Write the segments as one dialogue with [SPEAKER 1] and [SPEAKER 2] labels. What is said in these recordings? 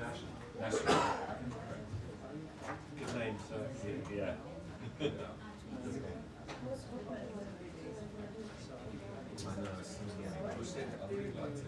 [SPEAKER 1] National. Good name, so yeah.
[SPEAKER 2] I know, I really liked it.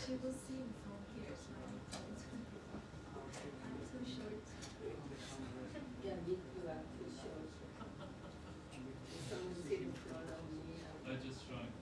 [SPEAKER 3] she will see him from here, so I'm too short.
[SPEAKER 4] Yeah, me too, I'm too short. If someone sit in front of me,
[SPEAKER 1] I just trying.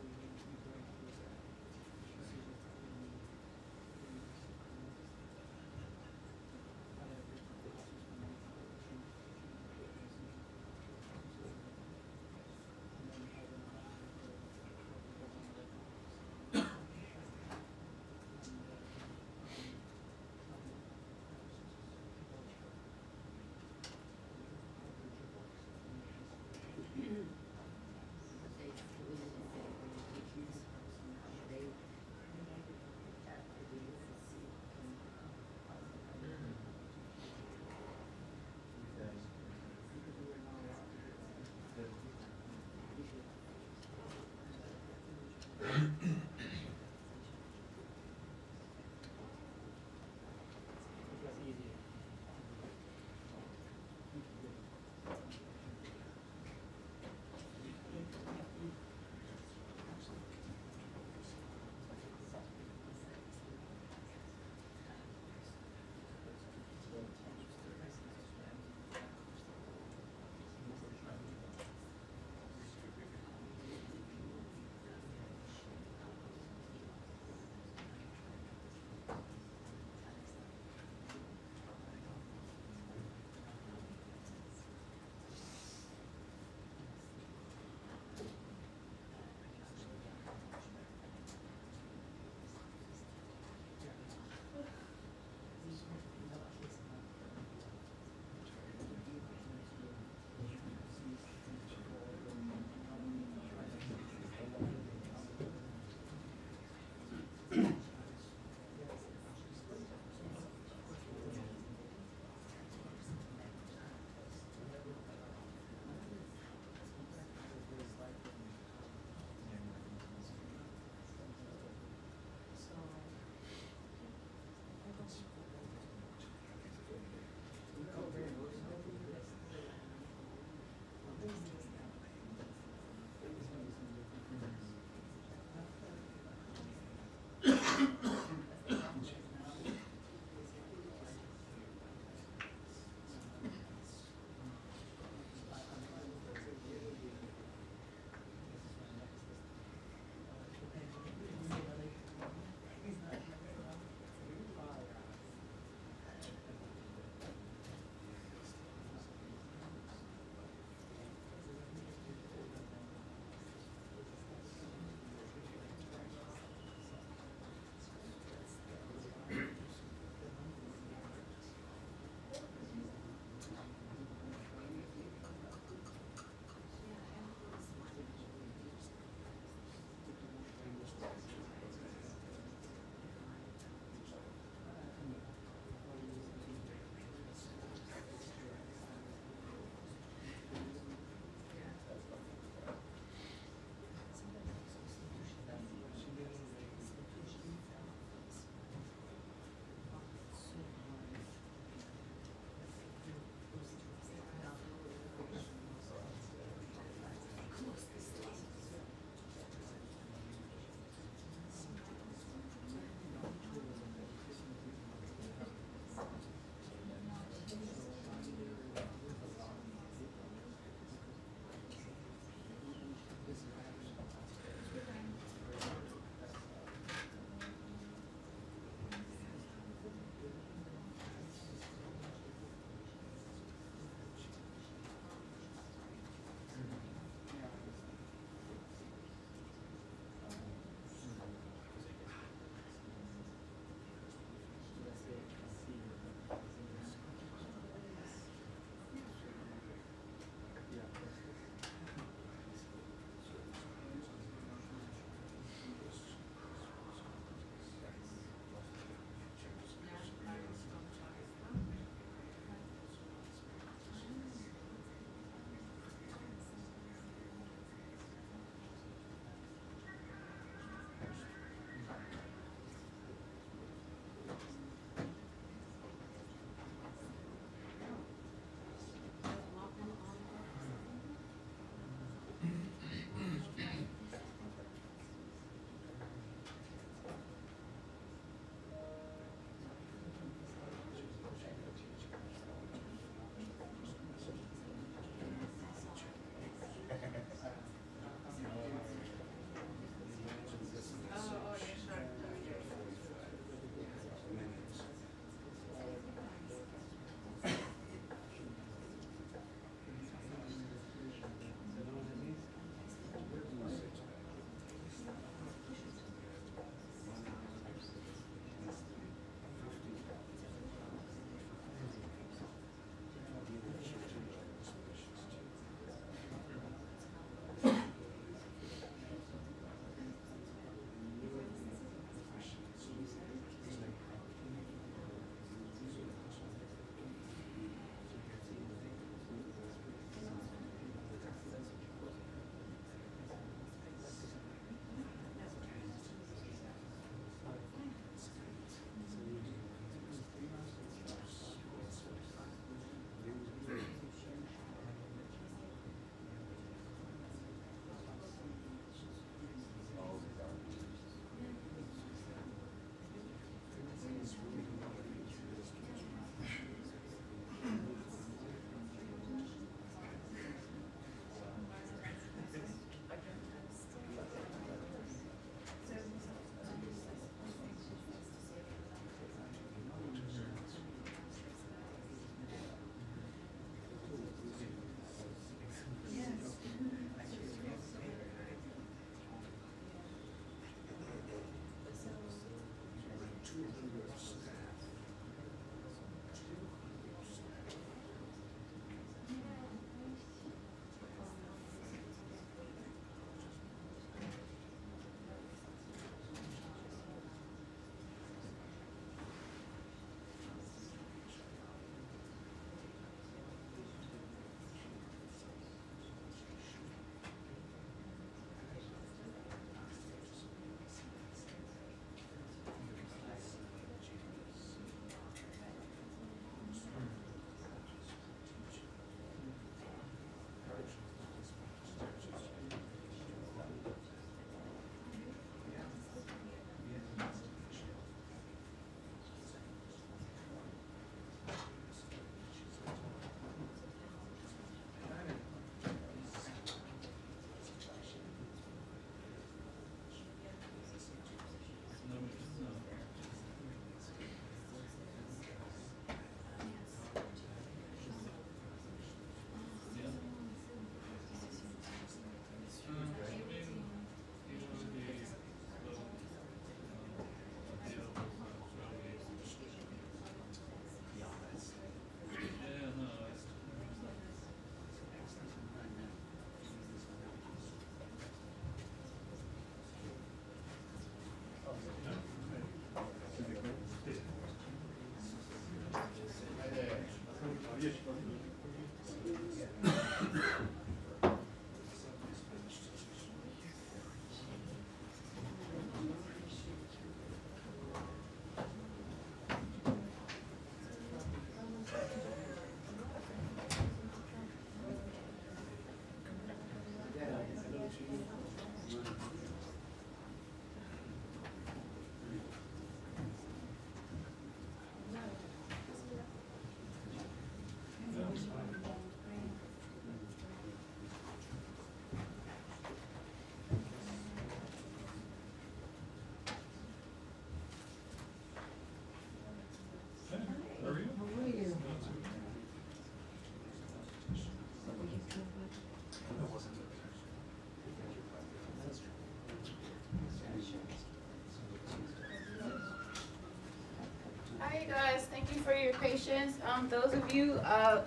[SPEAKER 5] guys. Thank you for your patience. Those of you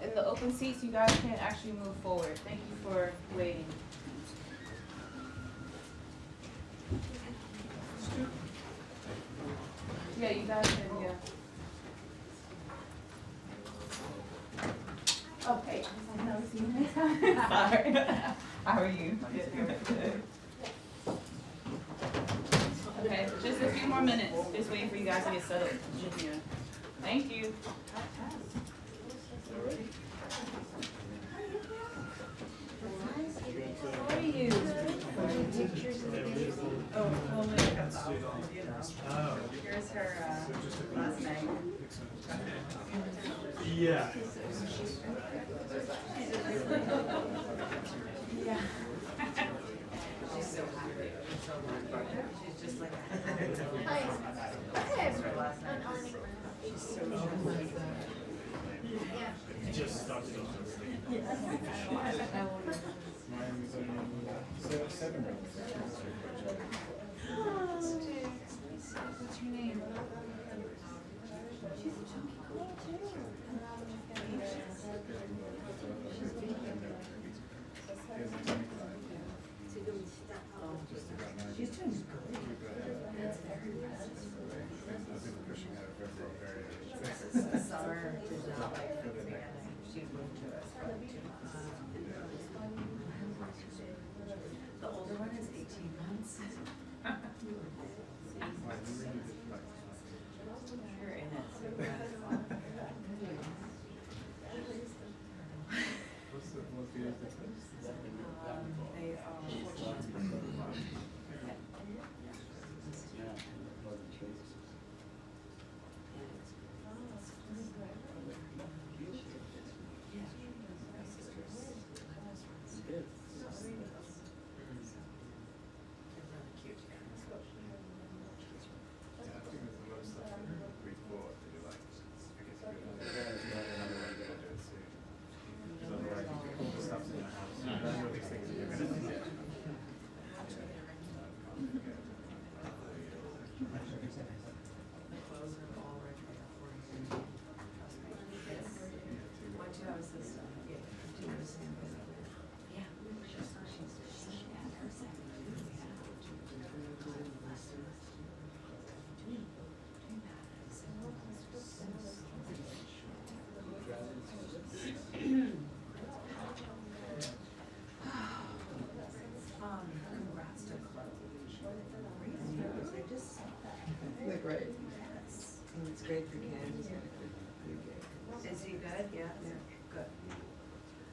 [SPEAKER 5] in the open seats, you guys can actually move forward. Thank you for waiting. Yeah, you guys can, yeah. Okay, I've never seen you next time. Sorry. How are you? Good. Okay, just a few more minutes. Just waiting for you guys to get settled. Yeah. Thank you. How are you? Pictures of the oh, well, here's her last name.
[SPEAKER 2] Yeah.
[SPEAKER 5] Yeah.
[SPEAKER 6] She's so happy. She's just like
[SPEAKER 3] Hi.
[SPEAKER 6] her last name. She's so jealous.
[SPEAKER 3] Yeah.
[SPEAKER 2] Just started off.
[SPEAKER 5] What's your name? She's a chunky girl too. She's doing good. That's very impressive.
[SPEAKER 6] Summer did not like fixing it. She moved to us for like 2 months. The older one is 18 months. You're in it. So they are.
[SPEAKER 4] They're great. And it's great for kids.
[SPEAKER 6] Is he good? Yeah. Good.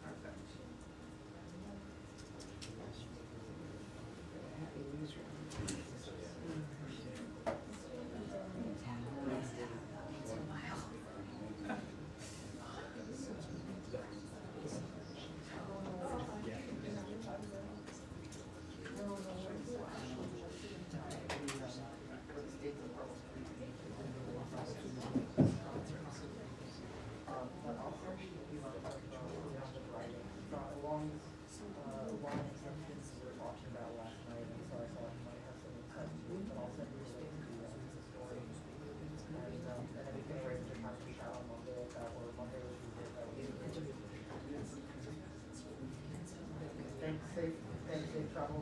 [SPEAKER 6] Perfect.
[SPEAKER 4] Happy newsroom.
[SPEAKER 7] Safe travel.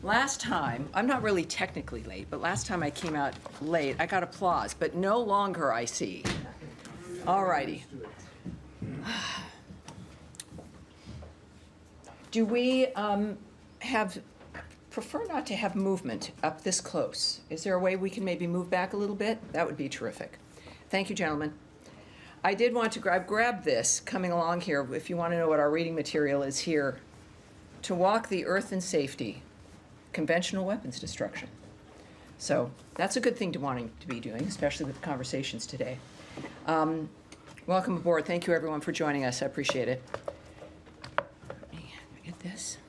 [SPEAKER 7] Last time, I'm not really technically late, but last time I came out late, I got applause, but no longer, I see. All righty. Do we prefer not to have movement up this close? Is there a way we can maybe move back a little bit? That would be terrific. Thank you, gentlemen. I did want to grab this coming along here, if you want to know what our reading material is here. To walk the earth in safety, conventional weapons destruction. So that's a good thing to wanting to be doing, especially with the conversations today. Welcome aboard. Thank you, everyone, for joining us. I appreciate it. Let me get this.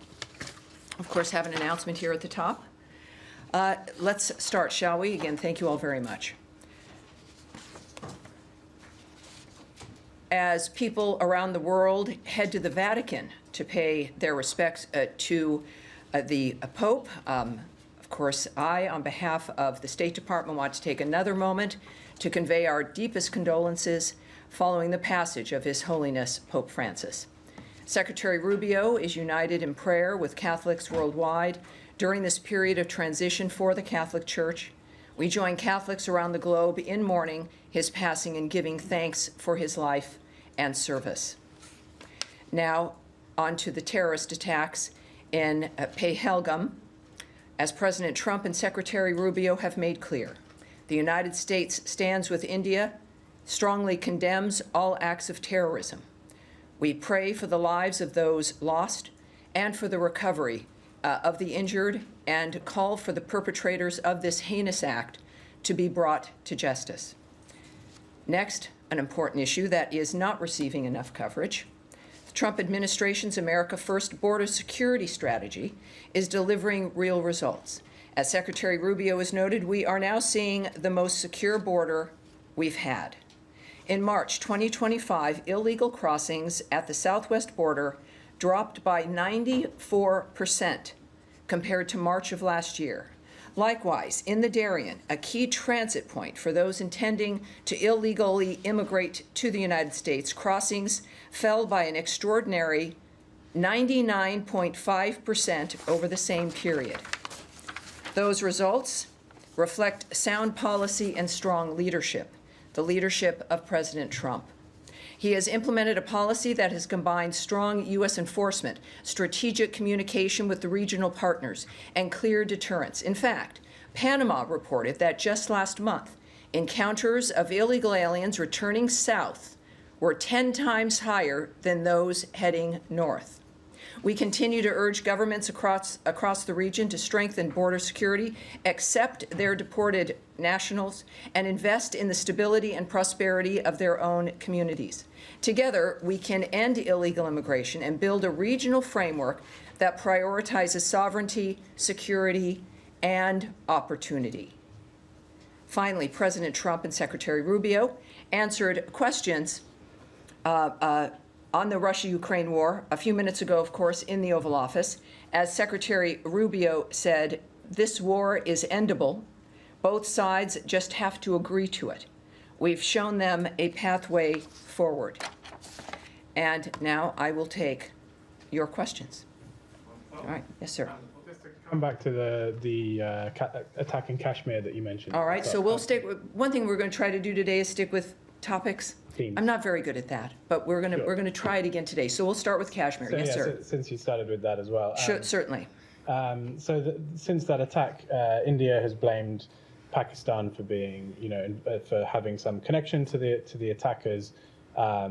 [SPEAKER 7] Of course, have an announcement here at the top. Let's start, shall we? Again, thank you all very much. As people around the world head to the Vatican to pay their respects to the Pope, of course, I, on behalf of the State Department, want to take another moment to convey our deepest condolences following the passage of His Holiness Pope Francis. Secretary Rubio is united in prayer with Catholics worldwide during this period of transition for the Catholic Church. We join Catholics around the globe in mourning his passing and giving thanks for his life and service. Now, on to the terrorist attacks in Pahalgam. As President Trump and Secretary Rubio have made clear, the United States stands with India, strongly condemns all acts of terrorism. We pray for the lives of those lost and for the recovery of the injured, and call for the perpetrators of this heinous act to be brought to justice. Next, an important issue that is not receiving enough coverage. The Trump administration's America First border security strategy is delivering real results. As Secretary Rubio has noted, we are now seeing the most secure border we've had. In March 2025, illegal crossings at the southwest border dropped by 94% compared to March of last year. Likewise, in the Darien, a key transit point for those intending to illegally immigrate to the United States, crossings fell by an extraordinary 99.5% over the same period. Those results reflect sound policy and strong leadership, the leadership of President Trump. He has implemented a policy that has combined strong U.S. enforcement, strategic communication with the regional partners, and clear deterrence. In fact, Panama reported that just last month, encounters of illegal aliens returning south were 10 times higher than those heading north. We continue to urge governments across the region to strengthen border security, accept their deported nationals, and invest in the stability and prosperity of their own communities. Together, we can end illegal immigration and build a regional framework that prioritizes sovereignty, security, and opportunity. Finally, President Trump and Secretary Rubio answered questions on the Russia-Ukraine war a few minutes ago, of course, in the Oval Office. As Secretary Rubio said, this war is endable. Both sides just have to agree to it. We've shown them a pathway forward. And now I will take your questions. All right. Yes, sir.
[SPEAKER 8] Just to come back to the attack in Kashmir that you mentioned.
[SPEAKER 7] All right. So we'll stick with one thing we're going to try to do today is stick with topics.
[SPEAKER 8] Themes.
[SPEAKER 7] I'm not very good at that, but we're going to try it again today. So we'll start with Kashmir.
[SPEAKER 8] So,
[SPEAKER 7] yes, sir.
[SPEAKER 8] Since you started with that as well.
[SPEAKER 7] Sure, certainly.
[SPEAKER 8] Since that attack, India has blamed Pakistan for being, for having some connection to the attackers. I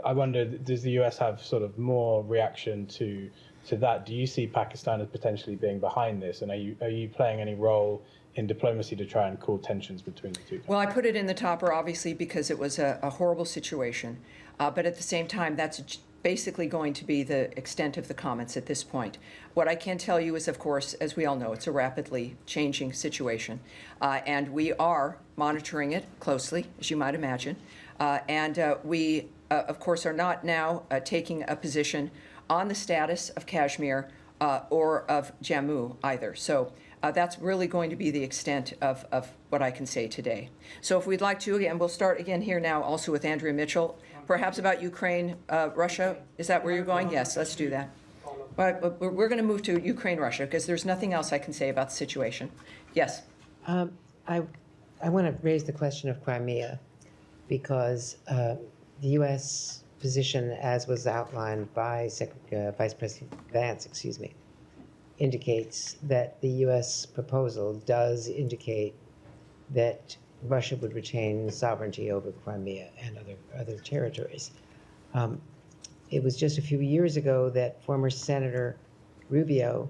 [SPEAKER 8] wonder, does the US have sort of more reaction to that? Do you see Pakistan as potentially being behind this, and are you playing any role in diplomacy to try and cool tensions between the two countries?
[SPEAKER 7] Well, I put it in the topper, obviously, because it was a horrible situation. But at the same time, that's basically going to be the extent of the comments at this point. What I can tell you is, of course, as we all know, it's a rapidly changing situation. And we are monitoring it closely, as you might imagine. We, of course, are not now taking a position on the status of Kashmir or of Jammu either. So that's really going to be the extent of what I can say today. So if we'd like to, again, we'll start again here now also with Andrea Mitchell, perhaps about Ukraine, Russia. Is that where you're going? Yes, let's do that.
[SPEAKER 9] Follow
[SPEAKER 7] But we're going to move to Ukraine, Russia, because there's nothing else I can say about the situation. Yes.
[SPEAKER 9] I want to raise the question of Crimea because the U.S. position, as was outlined by Vice President Vance, indicates that the U.S. proposal does indicate that Russia would retain sovereignty over Crimea and other territories. It was just a few years ago that former Senator Rubio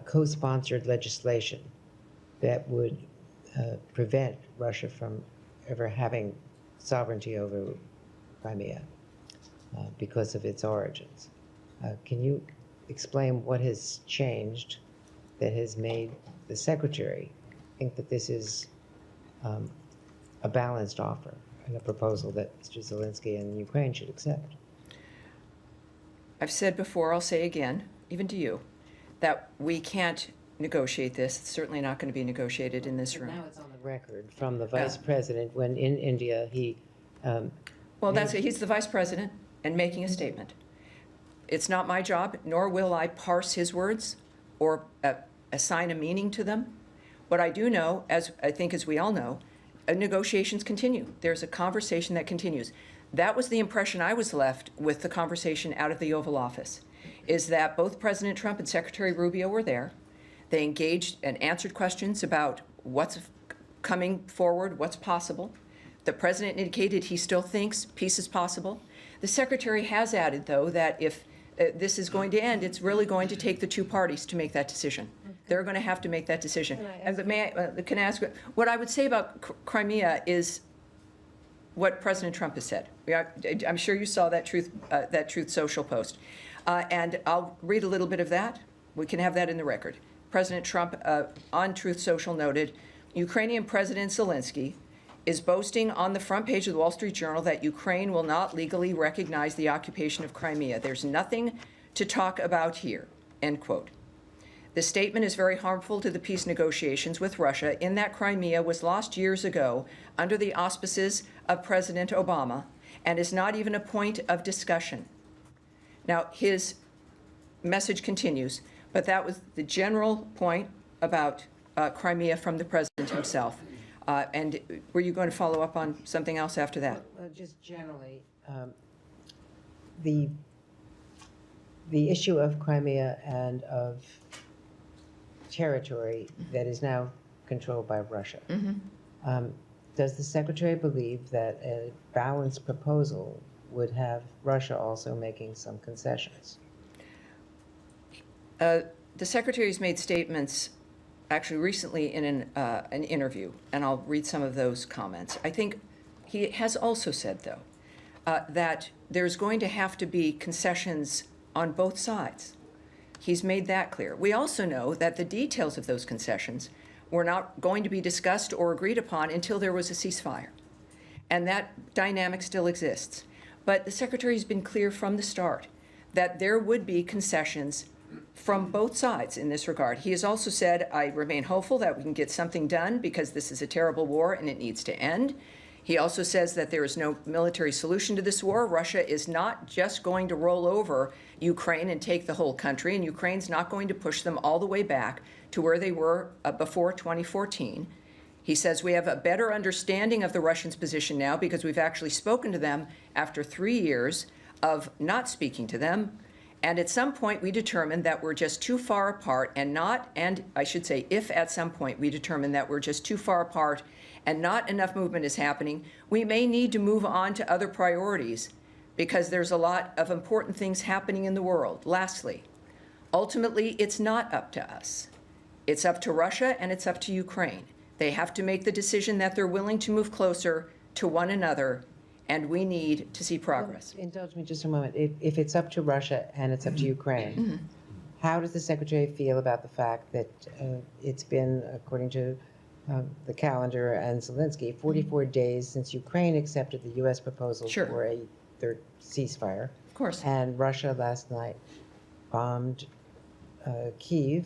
[SPEAKER 9] co-sponsored legislation that would prevent Russia from ever having sovereignty over Crimea because of its origins. Can you explain what has changed that has made the Secretary think that this is a balanced offer and a proposal that Mr. Zelensky and Ukraine should accept?
[SPEAKER 7] I've said before, I'll say again, even to you, that we can't negotiate this. It's certainly not going to be negotiated in this room.
[SPEAKER 9] Now it's on the record from the Vice President when in India he...
[SPEAKER 7] well, he's the Vice President and making a statement. It's not my job, nor will I parse his words or assign a meaning to them. What I do know, as I think as we all know, negotiations continue. There's a conversation that continues. That was the impression I was left with the conversation out of the Oval Office, is that both President Trump and Secretary Rubio were there. They engaged and answered questions about what's coming forward, what's possible. The President indicated he still thinks peace is possible. The Secretary has added, though, that if this is going to end, it's really going to take the two parties to make that decision. They're going to have to make that decision. Can I ask, what I would say about Crimea is what President Trump has said. I'm sure you saw that Truth Social post. And I'll read a little bit of that. We can have that in the record. President Trump on Truth Social noted, Ukrainian President Zelensky is boasting on the front page of the Wall Street Journal that Ukraine will not legally recognize the occupation of Crimea. There's nothing to talk about here, end quote. The statement is very harmful to the peace negotiations with Russia in that Crimea was lost years ago under the auspices of President Obama and is not even a point of discussion. Now, his message continues, but that was the general point about Crimea from the president himself. And were you going to follow up on something else after that?
[SPEAKER 9] Well, just generally, the issue of Crimea and of territory that is now controlled by Russia.
[SPEAKER 7] Mm-hmm.
[SPEAKER 9] Does the Secretary believe that a balanced proposal would have Russia also making some concessions?
[SPEAKER 7] The Secretary's made statements actually recently in an interview, and I'll read some of those comments. I think he has also said, though, that there's going to have to be concessions on both sides. He's made that clear. We also know that the details of those concessions were not going to be discussed or agreed upon until there was a ceasefire. And that dynamic still exists. But the Secretary's been clear from the start that there would be concessions from both sides in this regard. He has also said, I remain hopeful that we can get something done because this is a terrible war and it needs to end. He also says that there is no military solution to this war. Russia is not just going to roll over Ukraine and take the whole country, and Ukraine's not going to push them all the way back to where they were before 2014. He says we have a better understanding of the Russians' position now because we've actually spoken to them after 3 years of not speaking to them. And at some point, we determined that we're just too far apart and I should say, if at some point we determine that we're just too far apart and not enough movement is happening, we may need to move on to other priorities because there's a lot of important things happening in the world. Lastly, ultimately, it's not up to us. It's up to Russia and it's up to Ukraine. They have to make the decision that they're willing to move closer to one another, and we need to see progress.
[SPEAKER 9] Well, indulge me just a moment. If it's up to Russia and it's up to Ukraine, how does the Secretary feel about the fact that it's been, according to the calendar and Zelensky, 44 days since Ukraine accepted the U.S. proposal for a third ceasefire?
[SPEAKER 7] Of course.
[SPEAKER 9] And Russia last night bombed Kyiv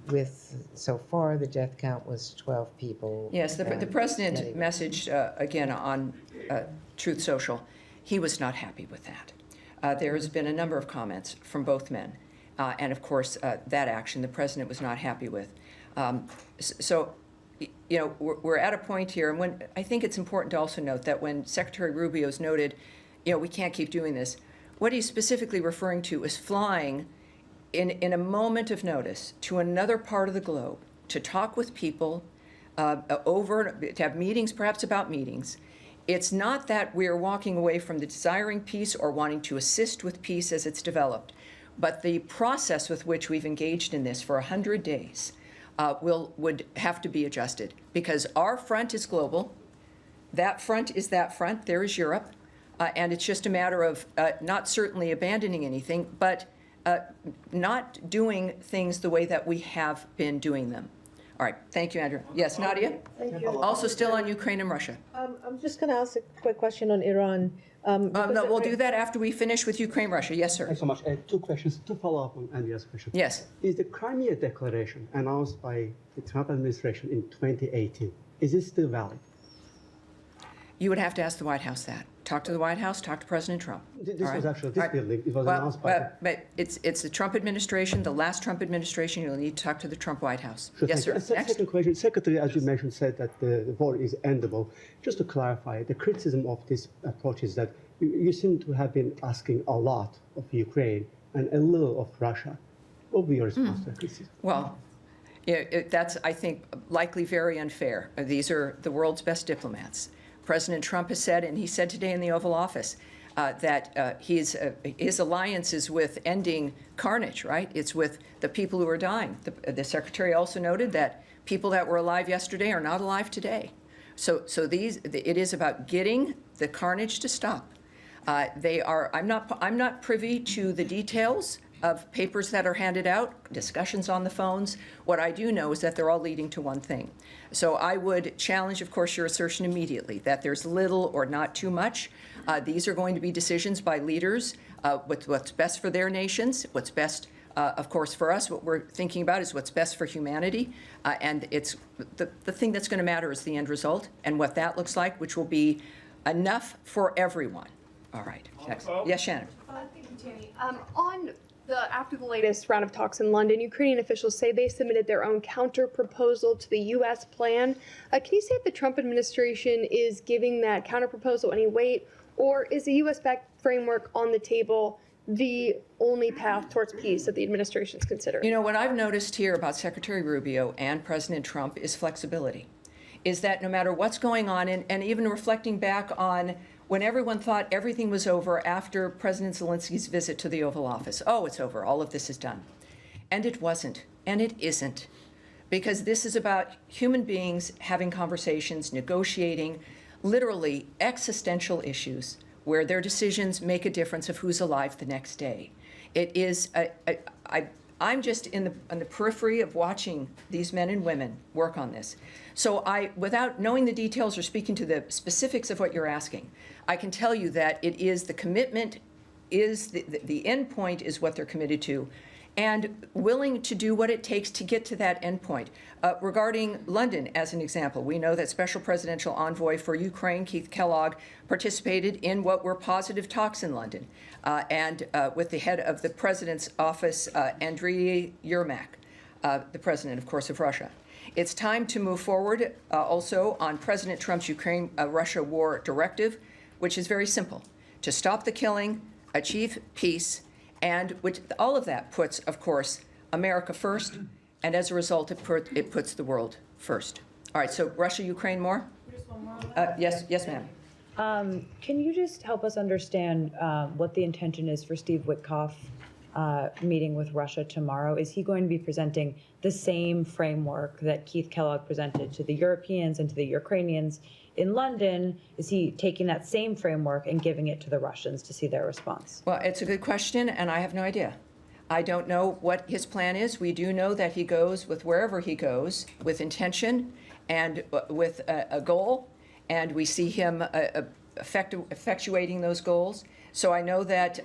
[SPEAKER 9] with, so far, the death count was 12 people.
[SPEAKER 7] Yes, the president messaged, again, on Truth Social. He was not happy with that. There has been a number of comments from both men. And of course, that action the president was not happy with. So, you know, we're at a point here, and when I think it's important to also note that when Secretary Rubio's noted, you know, we can't keep doing this, what he's specifically referring to is flying in a moment of notice to another part of the globe to talk with people, to have meetings, perhaps about meetings. It's not that we're walking away from the desiring peace or wanting to assist with peace as it's developed, but the process with which we've engaged in this for 100 days would have to be adjusted, because our front is global. That front is that front. There is Europe. And it's just a matter of not certainly abandoning anything, but not doing things the way that we have been doing them. All right. Thank you, Andrew. Yes, Nadia?
[SPEAKER 10] Thank you.
[SPEAKER 7] Also still on Ukraine and Russia.
[SPEAKER 10] I'm just going to ask a quick question on Iran.
[SPEAKER 7] No, we'll do that after we finish with Ukraine, Russia. Yes, sir.
[SPEAKER 11] Thanks so much. Two questions to follow up on Andrea's question.
[SPEAKER 7] Yes.
[SPEAKER 11] Is the Crimea Declaration announced by the Trump administration in 2018, is it still valid?
[SPEAKER 7] You would have to ask the White House that. Talk to the White House, talk to President Trump.
[SPEAKER 11] This was actually this building. It was announced by
[SPEAKER 7] but it's the Trump administration, the last Trump administration. You'll need to talk to the Trump White House.
[SPEAKER 11] Sure,
[SPEAKER 7] yes, sir.
[SPEAKER 11] Next. Second question. Secretary, as you mentioned, said that the war is endable. Just to clarify, the criticism of this approach is that you seem to have been asking a lot of Ukraine and a little of Russia. What will be your response to that criticism?
[SPEAKER 7] Well, that's, I think, likely very unfair. These are the world's best diplomats. President Trump has said, and he said today in the Oval Office, that his alliance is with ending carnage, right? It's with the people who are dying. The Secretary also noted that people that were alive yesterday are not alive today. So it is about getting the carnage to stop. I'm not privy to the details of papers that are handed out, discussions on the phones. What I do know is that they're all leading to one thing. So I would challenge, of course, your assertion immediately that there's little or not too much. These are going to be decisions by leaders, what's best for their nations, what's best, of course, for us. What we're thinking about is what's best for humanity. And it's the thing that's going to matter is the end result and what that looks like, which will be enough for everyone. All right. Next. Yes, Shannon.
[SPEAKER 12] Thank you, Thani. After the latest round of talks in London, Ukrainian officials say they submitted their own counter-proposal to the U.S. plan. Can you say if the Trump administration is giving that counter-proposal any weight, or is the U.S.-backed framework on the table the only path towards peace that the administration is considering?
[SPEAKER 7] You know, what I've noticed here about Secretary Rubio and President Trump is flexibility, is that no matter what's going on, and even reflecting back on when everyone thought everything was over after President Zelensky's visit to the Oval Office. Oh, it's over. All of this is done. And it wasn't. And it isn't. Because this is about human beings having conversations, negotiating, literally existential issues where their decisions make a difference of who's alive the next day. It is, I'm just on the periphery of watching these men and women work on this. So without knowing the details or speaking to the specifics of what you're asking, I can tell you that it is the commitment, is the end point is what they're committed to, and willing to do what it takes to get to that end point. Regarding London, as an example, we know that Special Presidential Envoy for Ukraine, Keith Kellogg, participated in what were positive talks in London, and with the head of the President's office, Andriy Yermak, the President, of course, of Russia. It's time to move forward also on President Trump's Ukraine-Russia war directive, which is very simple: to stop the killing, achieve peace, and which all of that puts, of course, America first, and as a result, it puts the world first. All right, so Russia, Ukraine, more?
[SPEAKER 5] Just one more.
[SPEAKER 7] Yes, ma'am.
[SPEAKER 13] Can you just help us understand what the intention is for Steve Witkoff meeting with Russia tomorrow? Is he going to be presenting the same framework that Keith Kellogg presented to the Europeans and to the Ukrainians in London? Is he taking that same framework and giving it to the Russians to see their response?
[SPEAKER 7] Well, it's a good question, and I have no idea. I don't know what his plan is. We do know that he goes with wherever he goes with intention and with a goal, and we see him effectuating those goals. So I know that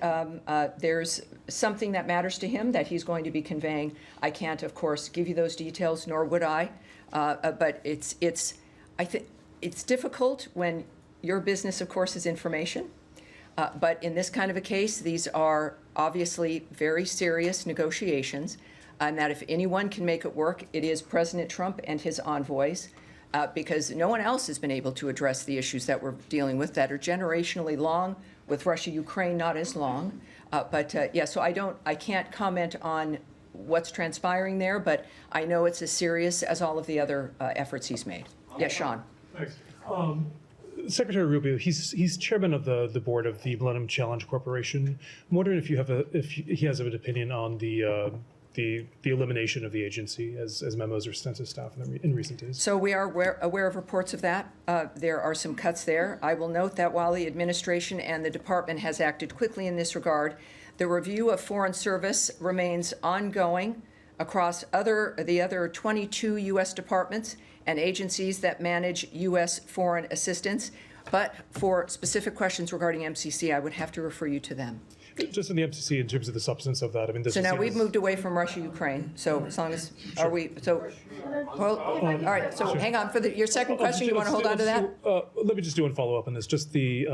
[SPEAKER 7] there's something that matters to him that he's going to be conveying. I can't, of course, give you those details, nor would I. But I think it's difficult when your business, of course, is information. But in this kind of a case, these are obviously very serious negotiations, and that if anyone can make it work, it is President Trump and his envoys, because no one else has been able to address the issues that we're dealing with that are generationally long, with Russia, Ukraine not as long. Yeah, so I can't comment on what's transpiring there, but I know it's as serious as all of the other efforts he's made. Yes, Sean.
[SPEAKER 14] Thanks. Secretary Rubio, he's chairman of the board of the Millennium Challenge Corporation. I'm wondering if he has an opinion on the elimination of the agency as memos are sent to staff in recent days.
[SPEAKER 7] So we are aware of reports of that. There are some cuts there. I will note that while the administration and the department has acted quickly in this regard, the review of Foreign Service remains ongoing across the other 22 U.S. departments and agencies that manage U.S. foreign assistance. But for specific questions regarding MCC, I would have to refer you to them.
[SPEAKER 14] Just in the MCC, in terms of the substance of that, I mean, this
[SPEAKER 7] so now we've moved away from Russia, Ukraine. So as long as are we? So well, all right. So hang on for your second question. You want to hold on to that?
[SPEAKER 14] Let me just do one follow up on this. Just the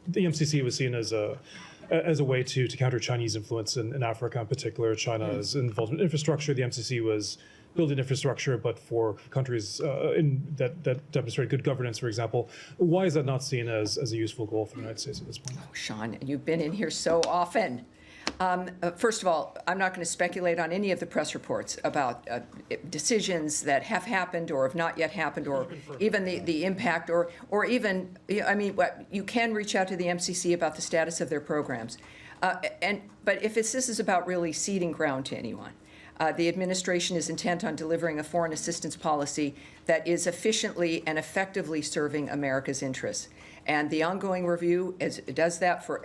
[SPEAKER 14] MCC was seen as a way to counter Chinese influence in Africa, in particular. China's involvement in infrastructure. The MCC was building infrastructure, but for countries that demonstrate good governance, for example. Why is that not seen as a useful goal for the United States at this point?
[SPEAKER 7] Oh, Sean, you've been in here so often. First of all, I'm not going to speculate on any of the press reports about decisions that have happened or have not yet happened, or even the impact, or even, I mean, you can reach out to the MCC about the status of their programs. But if this is about really ceding ground to anyone, the administration is intent on delivering a foreign assistance policy that is efficiently and effectively serving America's interests. And the ongoing review does that for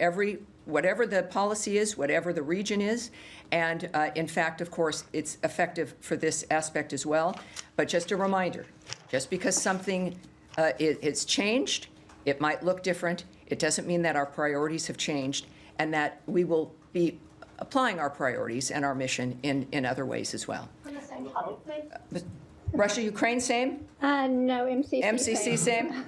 [SPEAKER 7] whatever the policy is, whatever the region is. And in fact, of course, it's effective for this aspect as well. But just a reminder, just because something it's changed, it might look different. It doesn't mean that our priorities have changed and that we will be applying our priorities and our mission in other ways as well.
[SPEAKER 3] On the same topic, please.
[SPEAKER 7] Russia, Ukraine, same?
[SPEAKER 3] No, MCC.
[SPEAKER 7] MCC, same?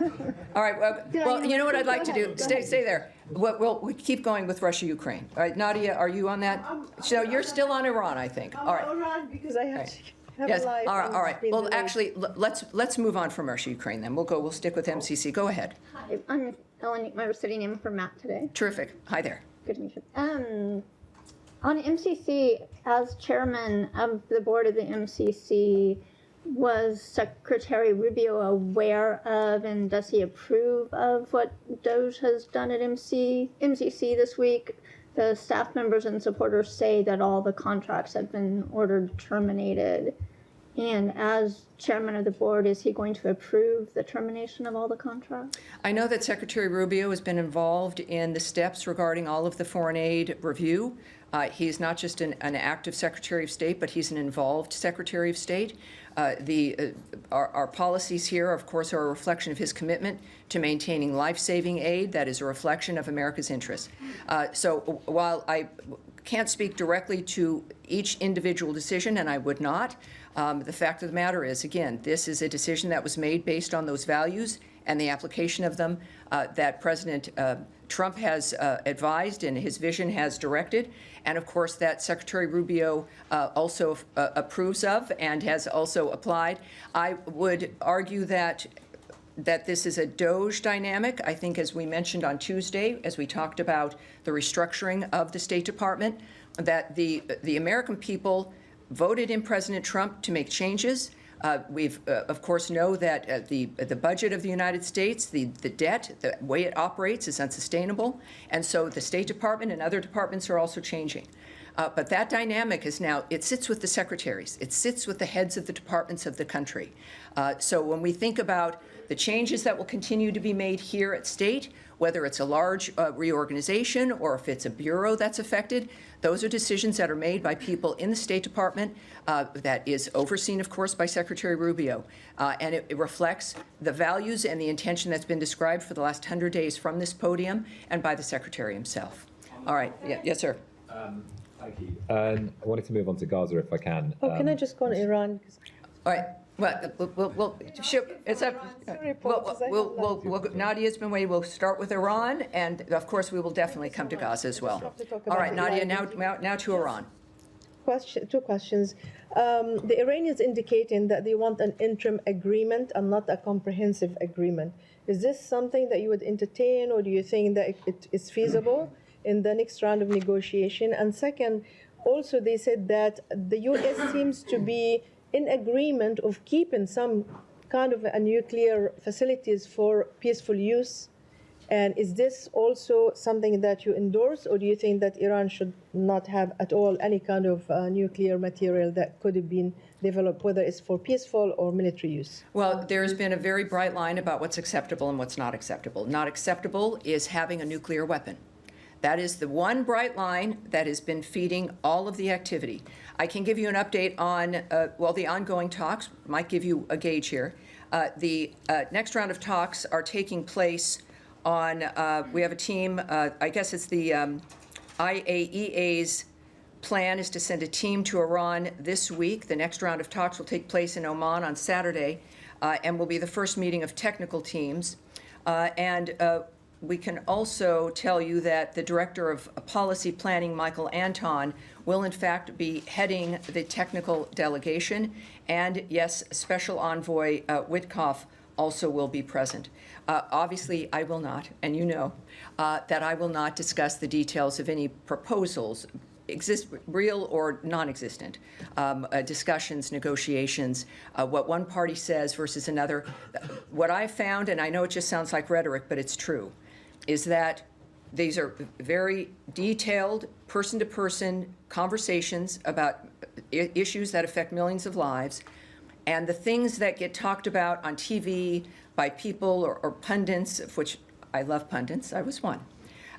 [SPEAKER 7] All right, well, you know what I'd like to do? Stay there. We'll keep going with Russia, Ukraine. All right, Nadia, are you on that? So you're still on Iran, I think. All right.
[SPEAKER 10] Iran because I have to have
[SPEAKER 7] Yes,
[SPEAKER 10] a life.
[SPEAKER 7] all right. Well, actually, let's move on from Russia, Ukraine then. We'll stick with MCC. Go ahead.
[SPEAKER 3] Hi, I'm Ellen. I was sitting in for Matt today.
[SPEAKER 7] Terrific. Hi there.
[SPEAKER 3] Good to meet you. On MCC, as chairman of the board of the MCC, was Secretary Rubio aware of and does he approve of what DOJ has done at MCC this week? The staff members and supporters say that all the contracts have been ordered terminated. And as chairman of the board, is he going to approve the termination of all the contracts?
[SPEAKER 7] I know that Secretary Rubio has been involved in the steps regarding all of the foreign aid review. He's not just an active Secretary of State, but he's an involved Secretary of State. Our policies here, of course, are a reflection of his commitment to maintaining life-saving aid that is a reflection of America's interests. So while I can't speak directly to each individual decision, and I would not, the fact of the matter is, again, this is a decision that was made based on those values and the application of them that President Trump has advised and his vision has directed, and of course that Secretary Rubio also approves of and has also applied. I would argue that this is a DOJ dynamic. I think, as we mentioned on Tuesday, as we talked about the restructuring of the State Department, that the American people voted in President Trump to make changes. We've, of course, know that the budget of the United States, the debt, the way it operates is unsustainable. And so the State Department and other departments are also changing. But that dynamic is now, it sits with the secretaries. It sits with the heads of the departments of the country. So when we think about the changes that will continue to be made here at State, whether it's a large reorganization or if it's a bureau that's affected, those are decisions that are made by people in the State Department that is overseen, of course, by Secretary Rubio. And it reflects the values and the intention that's been described for the last 100 days from this podium and by the Secretary himself. All right. Yeah, yes, sir.
[SPEAKER 15] Thank you. I wanted to move on to Gaza if I can.
[SPEAKER 10] Oh, can I just go on Iran?
[SPEAKER 7] All right. Well, it's up. Nadia's been waiting. We'll start with Iran, and of course, we will definitely come to Gaza as well. All right, Nadia, now to Iran.
[SPEAKER 10] Two questions. The Iranians indicating that they want an interim agreement and not a comprehensive agreement. Is this something that you would entertain, or do you think that it is feasible in the next round of negotiation? And second, also they said that the U.S. seems to be in agreement of keeping some kind of a nuclear facilities for peaceful use. And is this also something that you endorse, or do you think that Iran should not have at all any kind of nuclear material that could have been developed, whether it's for peaceful or military use?
[SPEAKER 7] Well, there's been a very bright line about what's acceptable and what's not acceptable. Not acceptable is having a nuclear weapon. That is the one bright line that has been feeding all of the activity. I can give you an update on, the ongoing talks, might give you a gauge here. The next round of talks are taking place on, we have a team, I guess it's the IAEA's plan is to send a team to Iran this week. The next round of talks will take place in Oman on Saturday and will be the first meeting of technical teams. We can also tell you that the Director of Policy Planning, Michael Anton, will in fact be heading the technical delegation. And yes, Special Envoy Witkoff also will be present. Obviously, I will not, and you know, that I will not discuss the details of any proposals, real or non-existent, discussions, negotiations, what one party says versus another. What I found, and I know it just sounds like rhetoric, but it's true, is that these are very detailed, person-to-person conversations about issues that affect millions of lives, and the things that get talked about on TV by people or pundits, of which I love pundits, I was one.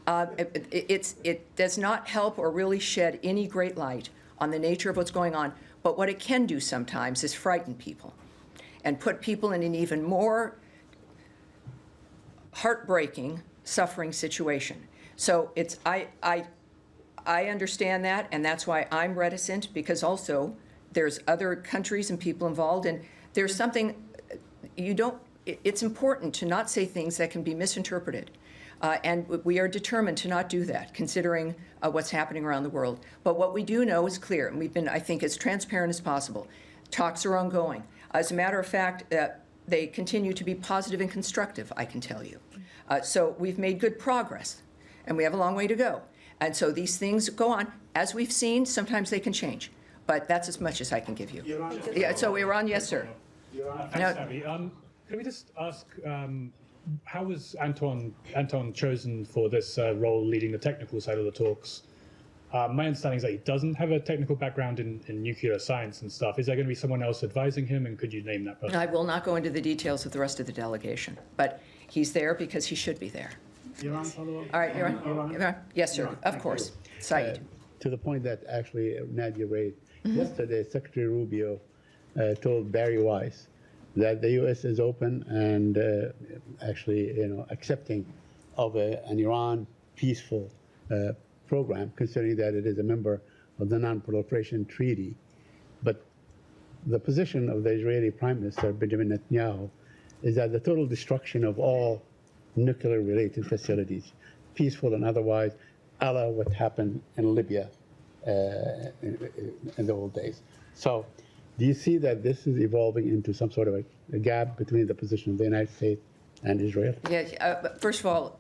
[SPEAKER 7] It does not help or really shed any great light on the nature of what's going on, but what it can do sometimes is frighten people and put people in an even more heartbreaking, suffering situation. So I understand that, and that's why I'm reticent, because also there's other countries and people involved, and there's something it's important to not say things that can be misinterpreted. And we are determined to not do that, considering what's happening around the world. But what we do know is clear, and we've been, I think, as transparent as possible. Talks are ongoing. As a matter of fact, they continue to be positive and constructive, I can tell you. So we've made good progress, and we have a long way to go. And so these things go on. As we've seen, sometimes they can change. But that's as much as I can give you. Yeah, so Iran, yes, sir.
[SPEAKER 8] Can we just ask, how was Anton chosen for this role leading the technical side of the talks? My understanding is that he doesn't have a technical background in nuclear science and stuff. Is there going to be someone else advising him, and could you name that person?
[SPEAKER 7] I will not go into the details of the rest of the delegation, but he's there because he should be there.
[SPEAKER 15] Iran, follow up?
[SPEAKER 7] All right, Iran? Yes, sir, of course. Saeed.
[SPEAKER 15] To the point that actually Nadia raised, yesterday Secretary Rubio told Bari Weiss that the U.S. is open and accepting of an Iran peaceful program, considering that it is a member of the Non-Proliferation Treaty. But the position of the Israeli Prime Minister, Benjamin Netanyahu, is that the total destruction of all nuclear-related facilities, peaceful and otherwise, a la what happened in Libya in the old days. So do you see that this is evolving into some sort of a gap between the position of the United States and Israel?
[SPEAKER 7] Yeah, first of all,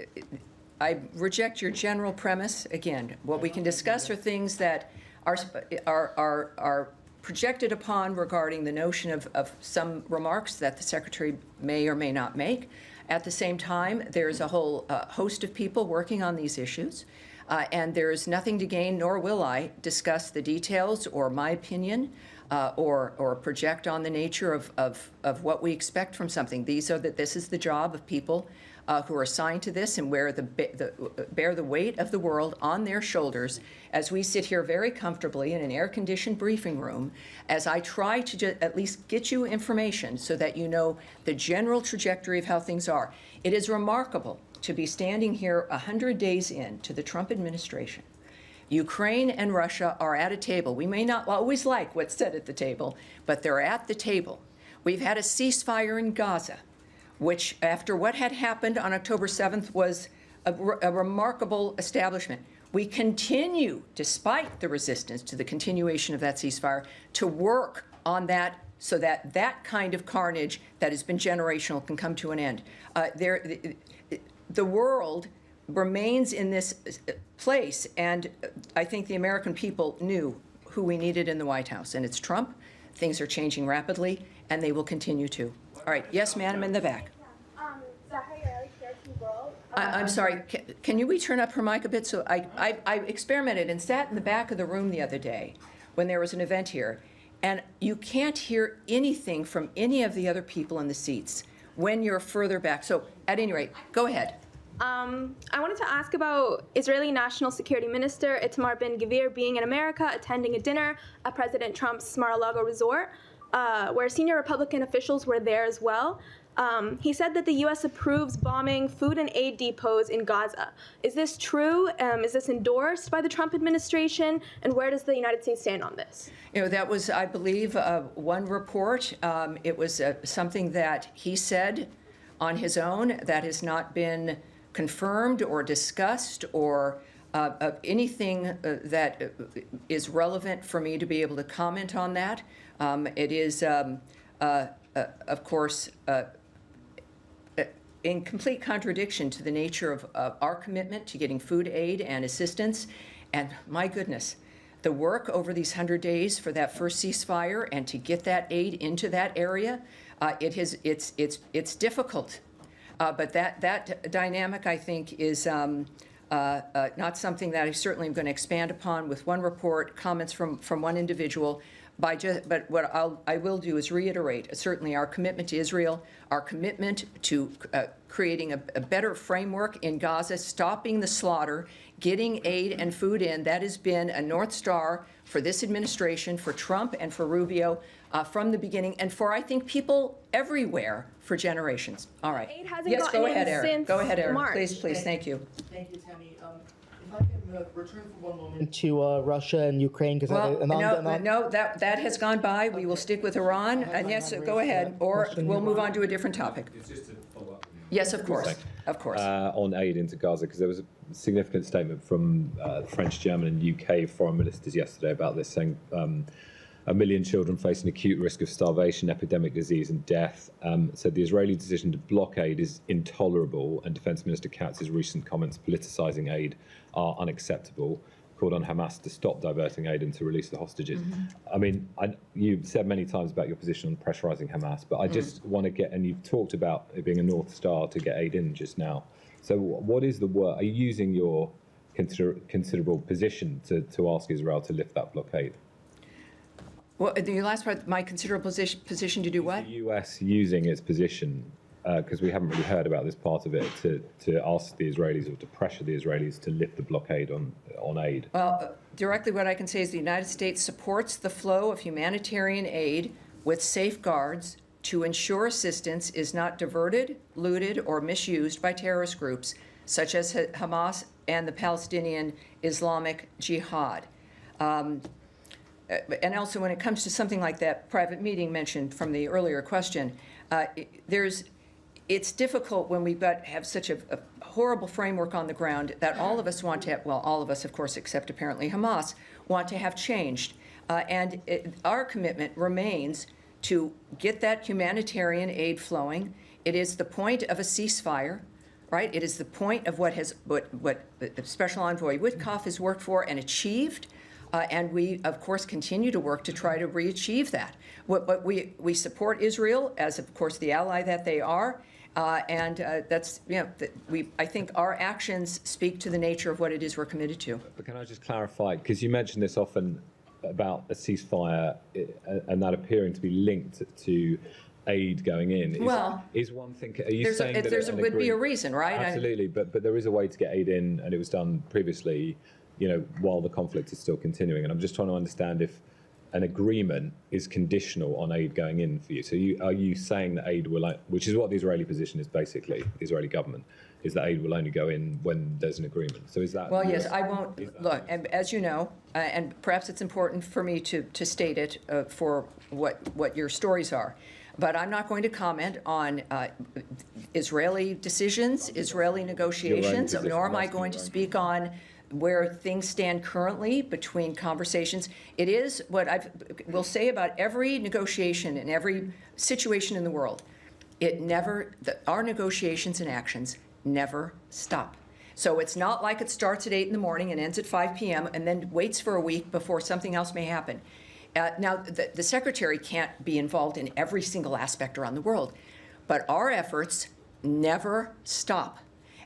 [SPEAKER 7] I reject your general premise. Again, what we can discuss are things that are projected upon regarding the notion of some remarks that the Secretary may or may not make. At the same time, there's a whole host of people working on these issues, and there is nothing to gain, nor will I discuss the details or my opinion or project on the nature of what we expect from something. This is the job of people who are assigned to this and bear the weight of the world on their shoulders as we sit here very comfortably in an air-conditioned briefing room as I try to at least get you information so that you know the general trajectory of how things are. It is remarkable to be standing here 100 days into the Trump administration. Ukraine and Russia are at a table. We may not always like what's said at the table, but they're at the table We've had a ceasefire in Gaza, which, after what had happened on October 7th, was a remarkable establishment. We continue, despite the resistance to the continuation of that ceasefire, to work on that so that that kind of carnage that has been generational can come to an end. The world remains in this place, and I think the American people knew who we needed in the White House, and it's Trump. Things are changing rapidly, and they will continue to. All right, yes, madam, in the back. I'm sorry, can we turn up her mic a bit? So I experimented and sat in the back of the room the other day when there was an event here, and you can't hear anything from any of the other people in the seats when you're further back. So at any rate, go ahead.
[SPEAKER 16] I wanted to ask about Israeli National Security Minister Itamar Ben-Gvir being in America, attending a dinner at President Trump's Mar-a-Lago resort, where senior Republican officials were there as well. He said that the U.S. approves bombing food and aid depots in Gaza. Is this true? Is this endorsed by the Trump administration? And where does the United States stand on this?
[SPEAKER 7] You know, that was, I believe, one report. It was something that he said on his own that has not been confirmed or discussed or anything that is relevant for me to be able to comment on that. It is, of course, in complete contradiction to the nature of our commitment to getting food aid and assistance. And my goodness, the work over these 100 days for that first ceasefire and to get that aid into that area, it's difficult. But that dynamic, I think, is not something that I certainly am going to expand upon with one report, comments from one individual. But what I will do is reiterate certainly our commitment to Israel, our commitment to creating a better framework in Gaza, stopping the slaughter, getting aid and food in. That has been a North Star for this administration, for Trump and for Rubio from the beginning, and for, I think, people everywhere for generations. All right.
[SPEAKER 16] Aid hasn't
[SPEAKER 7] yes,
[SPEAKER 16] gotten
[SPEAKER 7] go ahead,
[SPEAKER 16] in
[SPEAKER 7] Eric.
[SPEAKER 16] since
[SPEAKER 7] Go ahead, Eric.
[SPEAKER 16] March.
[SPEAKER 7] Please, thank you.
[SPEAKER 17] Thank you, Thani. If I can return for one moment to Russia and Ukraine, because
[SPEAKER 7] no, that has gone by. We will stick with Iran. And yes, go ahead, or we'll move on to a different topic.
[SPEAKER 1] It's just to follow up.
[SPEAKER 7] Yes, of course, of course.
[SPEAKER 18] On aid into Gaza, because there was a significant statement from French, German, and UK foreign ministers yesterday about this, saying 1 million children facing acute risk of starvation, epidemic disease, and death. Said the Israeli decision to blockade is intolerable, and Defence Minister Katz's recent comments politicising aid are unacceptable. Called on Hamas to stop diverting aid and to release the hostages. I mean, you've said many times about your position on pressurising Hamas, but I just want to get, and you've talked about it being a North Star to get aid in just now. So what is the work? Are you using your considerable position to ask Israel to lift that blockade?
[SPEAKER 7] Well, the last part, my considerable position to do what?
[SPEAKER 18] The US using its position, because we haven't really heard about this part of it, to ask the Israelis or to pressure the Israelis to lift the blockade on aid.
[SPEAKER 7] Well, directly what I can say is the United States supports the flow of humanitarian aid with safeguards to ensure assistance is not diverted, looted, or misused by terrorist groups such as Hamas and the Palestinian Islamic Jihad. And also when it comes to something like that private meeting mentioned from the earlier question, it's difficult when we've have such a horrible framework on the ground that all of us want to have, well, all of us, of course, except apparently Hamas, want to have changed. Our commitment remains to get that humanitarian aid flowing. It is the point of a ceasefire, right? It is the point of what Special Envoy Witkoff has worked for and achieved. And we, of course, continue to work to try to re-achieve that. But we support Israel as, of course, the ally that they are. That's, I think our actions speak to the nature of what it is we're committed to.
[SPEAKER 18] But can I just clarify, because you mentioned this often about a ceasefire and that appearing to be linked to aid going in. Is one thing, are you saying that
[SPEAKER 7] there would be a reason, right?
[SPEAKER 18] Absolutely, but there is a way to get aid in, and it was done previously, while the conflict is still continuing. And I'm just trying to understand if an agreement is conditional on aid going in for you. So are you saying that aid will, which is what the Israeli position is basically, the Israeli government, is that aid will only go in when there's an agreement. So is that...
[SPEAKER 7] Well, yes, I won't, look, and as you know, and perhaps it's important for me to state it for what your stories are. But I'm not going to comment on Israeli decisions, Israeli negotiations, nor am I going to speak on where things stand currently between conversations. It is what I will say about every negotiation in every situation in the world. Our negotiations and actions never stop. So it's not like it starts at 8 in the morning and ends at 5 p.m. and then waits for a week before something else may happen. Now, the Secretary can't be involved in every single aspect around the world, but our efforts never stop.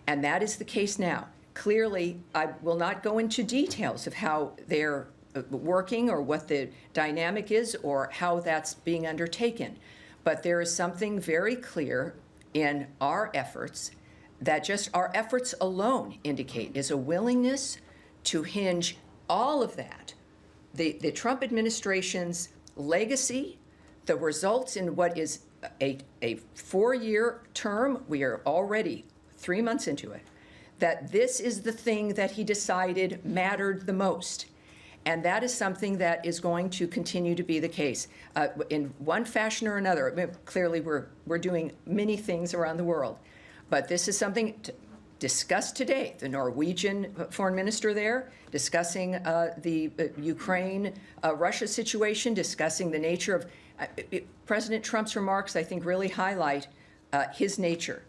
[SPEAKER 7] And that is the case now. Clearly, I will not go into details of how they're working or what the dynamic is or how that's being undertaken. But there is something very clear in our efforts that just our efforts alone indicate is a willingness to hinge all of that, the Trump administration's legacy, the results in what is a 4-year term. We are already 3 months into it. That this is the thing that he decided mattered the most. And that is something that is going to continue to be the case in one fashion or another. I mean, clearly, we're doing many things around the world. But this is something discussed today. The Norwegian foreign minister there discussing the Ukraine-Russia situation, discussing the nature of President Trump's remarks, I think really highlight his nature.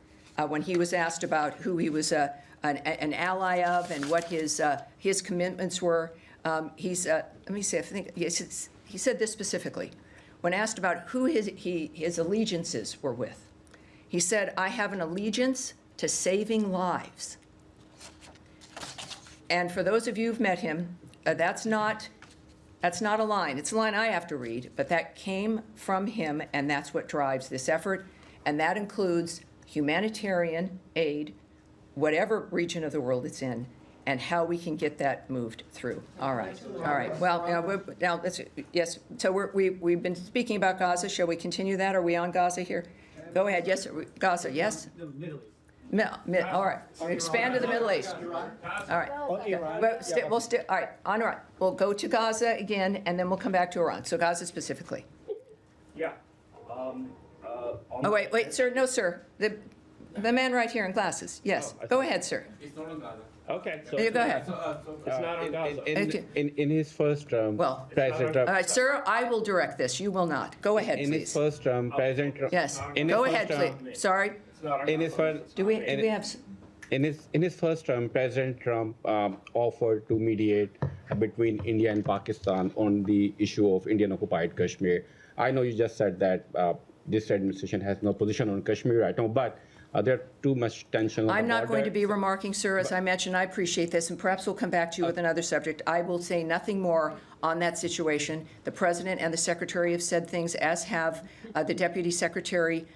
[SPEAKER 7] When he was asked about who he was an ally of and what his commitments were, let me see, I think he said this specifically. When asked about who his allegiances were with, he said, "I have an allegiance to saving lives." And for those of you who've met him, that's not a line. It's a line I have to read, but that came from him, and that's what drives this effort. And that includes humanitarian aid, whatever region of the world it's in, and how we can get that moved through. All right. Well, now yes. So we've been speaking about Gaza. Shall we continue that? Are we on Gaza here? Go ahead. Yes, Gaza. Yes.
[SPEAKER 19] The Middle East.
[SPEAKER 7] All right. Expand to the Middle East. All right. We'll still. All right. On Iran. We'll go to Gaza again, and then we'll come back to Iran. So Gaza specifically.
[SPEAKER 19] Yeah.
[SPEAKER 7] Oh wait, sir. No, sir. The man right here in glasses. Yes. Go ahead, sir.
[SPEAKER 19] It's not on Gaza.
[SPEAKER 20] Okay.
[SPEAKER 7] So go ahead.
[SPEAKER 19] It's not on Gaza.
[SPEAKER 20] In his first term, President Trump.
[SPEAKER 7] All right, sir. I will direct this. You will not. Go ahead, please.
[SPEAKER 20] In his first term, President Trump.
[SPEAKER 7] Yes. Go ahead, please. Sorry.
[SPEAKER 20] In his first.
[SPEAKER 7] Do we have?
[SPEAKER 20] In his first term, President Trump offered to mediate between India and Pakistan on the issue of Indian-occupied Kashmir. I know you just said that this administration has no position on Kashmir right now, but there too much tension on the
[SPEAKER 7] I'm not
[SPEAKER 20] border.
[SPEAKER 7] going to be remarking, sir. As I mentioned, I appreciate this, and perhaps we'll come back to you with another subject. I will say nothing more on that situation. The President and the Secretary have said things, as have the Deputy Secretary.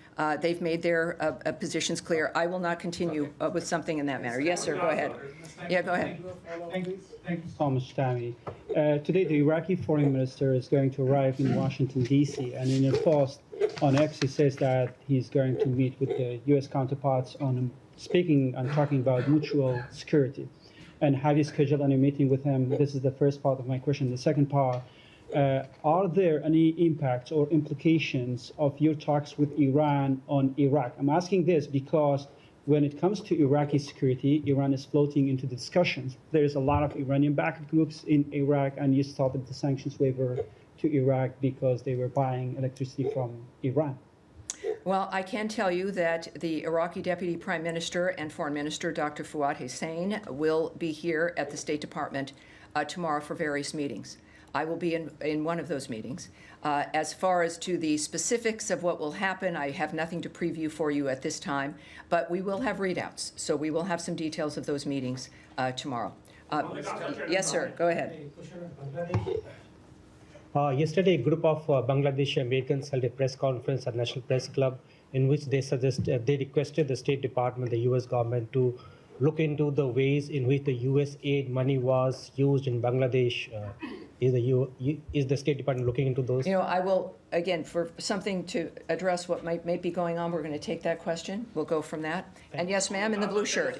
[SPEAKER 7] They've made their positions clear. I will not continue with something in that manner. Yes, sir. Go ahead. Yeah, go ahead.
[SPEAKER 21] Thank you so much, Thani. Today, the Iraqi foreign minister is going to arrive in Washington, D.C., and in a post on X, he says that he's going to meet with the U.S. counterparts on speaking and talking about mutual security. And have you scheduled any meeting with him? This is the first part of my question. The second part, are there any impacts or implications of your talks with Iran on Iraq? I'm asking this because when it comes to Iraqi security, Iran is floating into the discussions. There's a lot of Iranian-backed groups in Iraq, and you started the sanctions waiver to Iraq because they were buying electricity from Iran.
[SPEAKER 7] Well, I can tell you that the Iraqi Deputy Prime Minister and Foreign Minister, Dr. Fuad Hussein, will be here at the State Department tomorrow for various meetings. I will be in one of those meetings. As far as to the specifics of what will happen, I have nothing to preview for you at this time, but we will have readouts. So we will have some details of those meetings tomorrow. Yes, sir. Go ahead.
[SPEAKER 22] Yesterday, a group of Bangladeshi Americans held a press conference at National Press Club in which they requested the State Department, the U.S. government, to look into the ways in which the U.S. aid money was used in Bangladesh. Is the State Department looking into those?
[SPEAKER 7] You know, I will, again, for something to address what may be going on, we're going to take that question. We'll go from that. And yes, ma'am, in the blue shirt,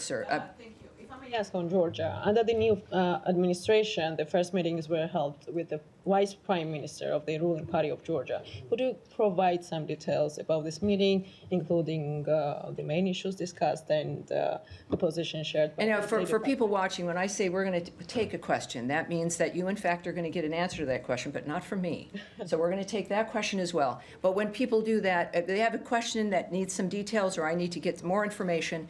[SPEAKER 7] sir.
[SPEAKER 5] Thank you. If I may
[SPEAKER 2] ask on Georgia. Under the new administration, the first meetings were held with the Vice Prime Minister of the ruling party of Georgia. Could you provide some details about this meeting, including the main issues discussed and the position shared by
[SPEAKER 7] And for people watching, when I say we're going to take a question, that means that you, in fact, are going to get an answer to that question, but not from me. So we're going to take that question as well. But when people do that, if they have a question that needs some details or I need to get more information,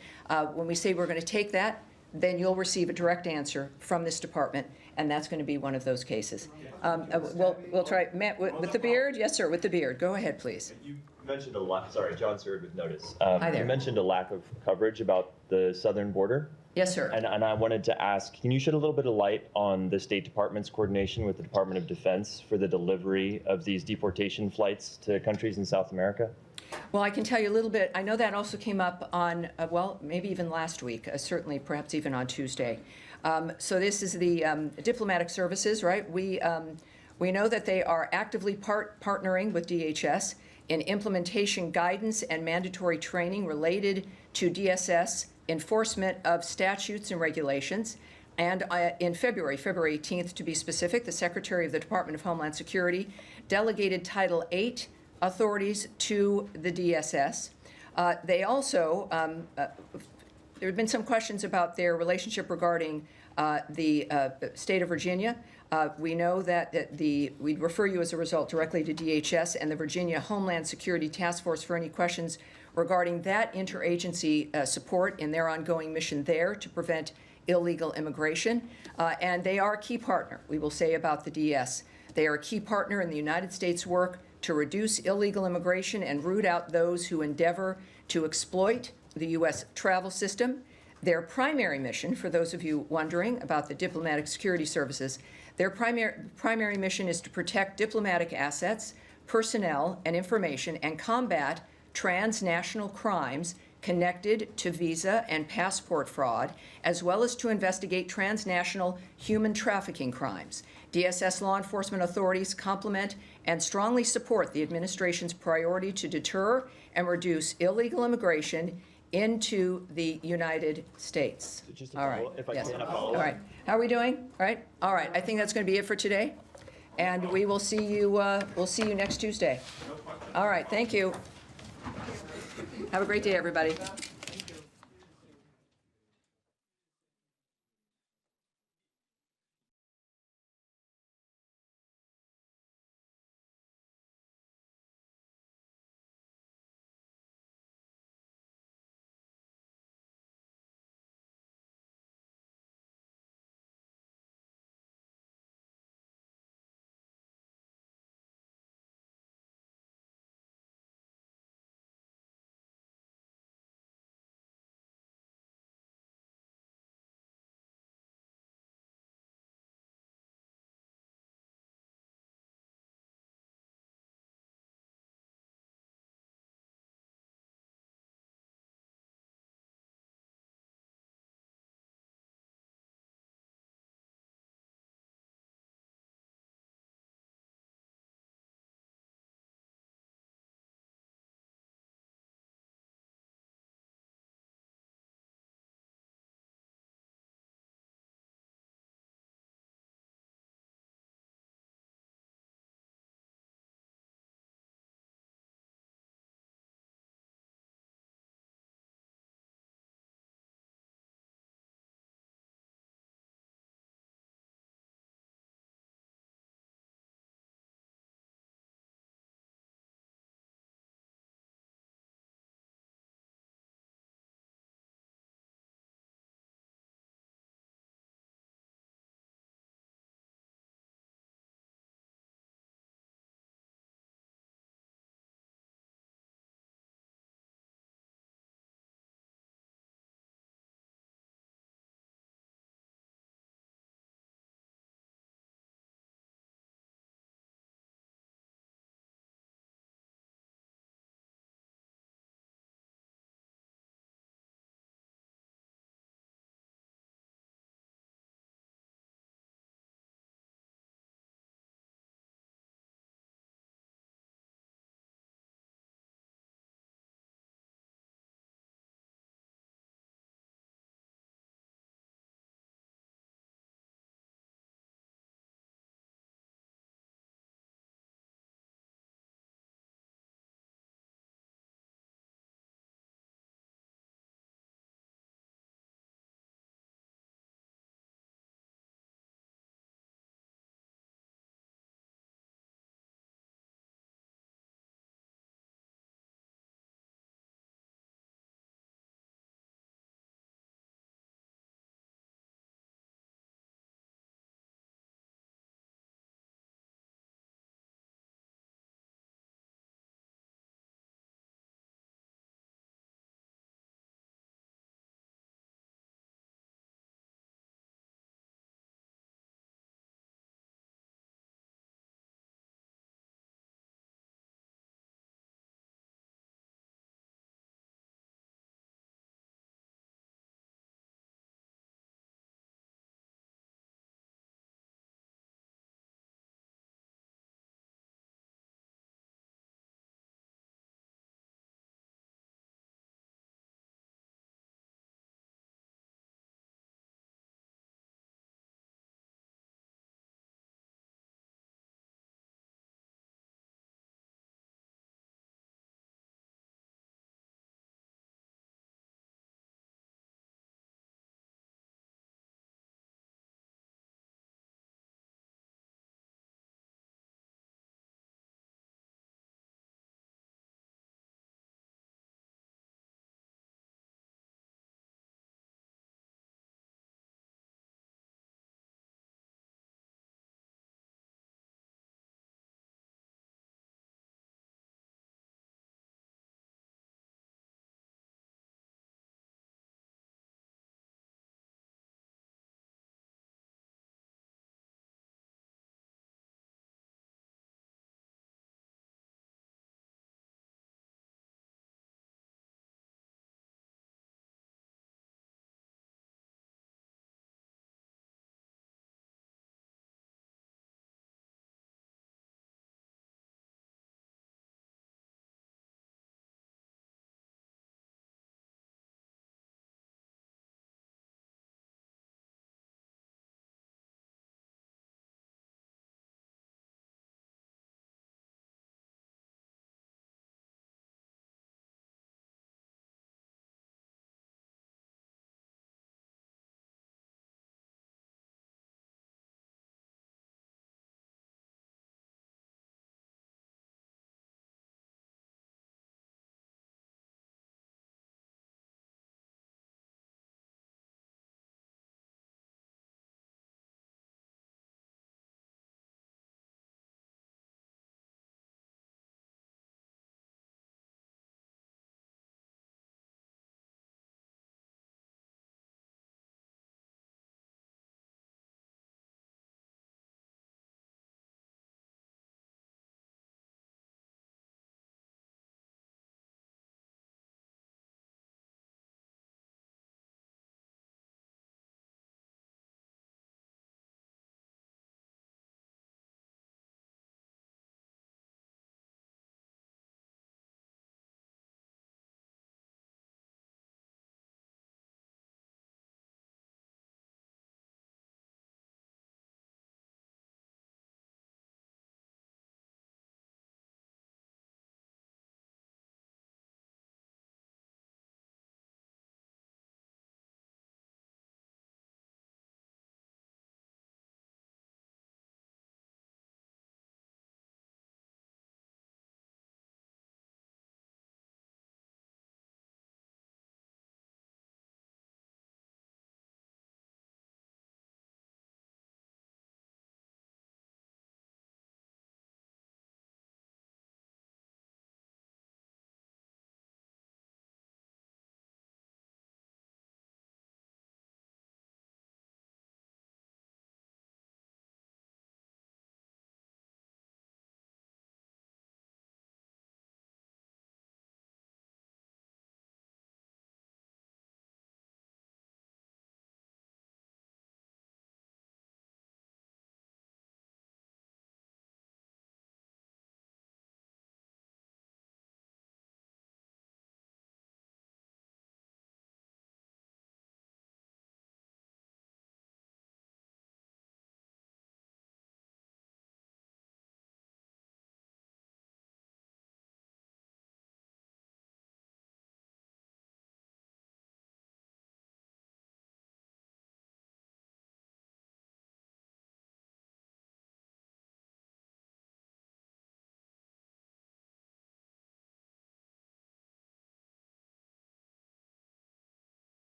[SPEAKER 7] when we say we're going to take that, then you'll receive a direct answer from this department, and that's going to be one of those cases. We'll try. Matt, with the beard? Yes, sir, with the beard. Go ahead, please.
[SPEAKER 6] You mentioned a lack, sorry, John Seward with Notice.
[SPEAKER 7] Hi there.
[SPEAKER 6] You mentioned a lack of coverage about the southern border.
[SPEAKER 7] Yes, sir.
[SPEAKER 6] And I wanted to ask, can you shed a little bit of light on the State Department's coordination with the Department of Defense for the delivery of these deportation flights to countries in South America?
[SPEAKER 7] Well, I can tell you a little bit. I know that also came up on, well, maybe even last week, certainly perhaps even on Tuesday. So this is the diplomatic services, right? We know that they are actively partnering with DHS in implementation guidance and mandatory training related to DSS enforcement of statutes and regulations. And in February 18th to be specific, the Secretary of the Department of Homeland Security delegated Title VIII authorities to the DSS. They also, there have been some questions about their relationship regarding the state of Virginia. We know that we refer you as a result directly to DHS and the Virginia Homeland Security Task Force for any questions regarding that interagency support in their ongoing mission there to prevent illegal immigration. And they are a key partner, we will say, about the DS. They are a key partner in the United States' work to reduce illegal immigration and root out those who endeavor to exploit the U.S. travel system. Their primary mission, for those of you wondering about the diplomatic security services, their primary mission is to protect diplomatic assets, personnel, and information, and combat transnational crimes connected to visa and passport fraud, as well as to investigate transnational human trafficking crimes. DSS law enforcement authorities complement and strongly support the administration's priority to deter and reduce illegal immigration into the United States. All right. Yes. All right. How are we doing? All right. All right. I think that's going to be it for today, and we will see you. We'll see you next Tuesday. All right. Thank you. Have a great day, everybody.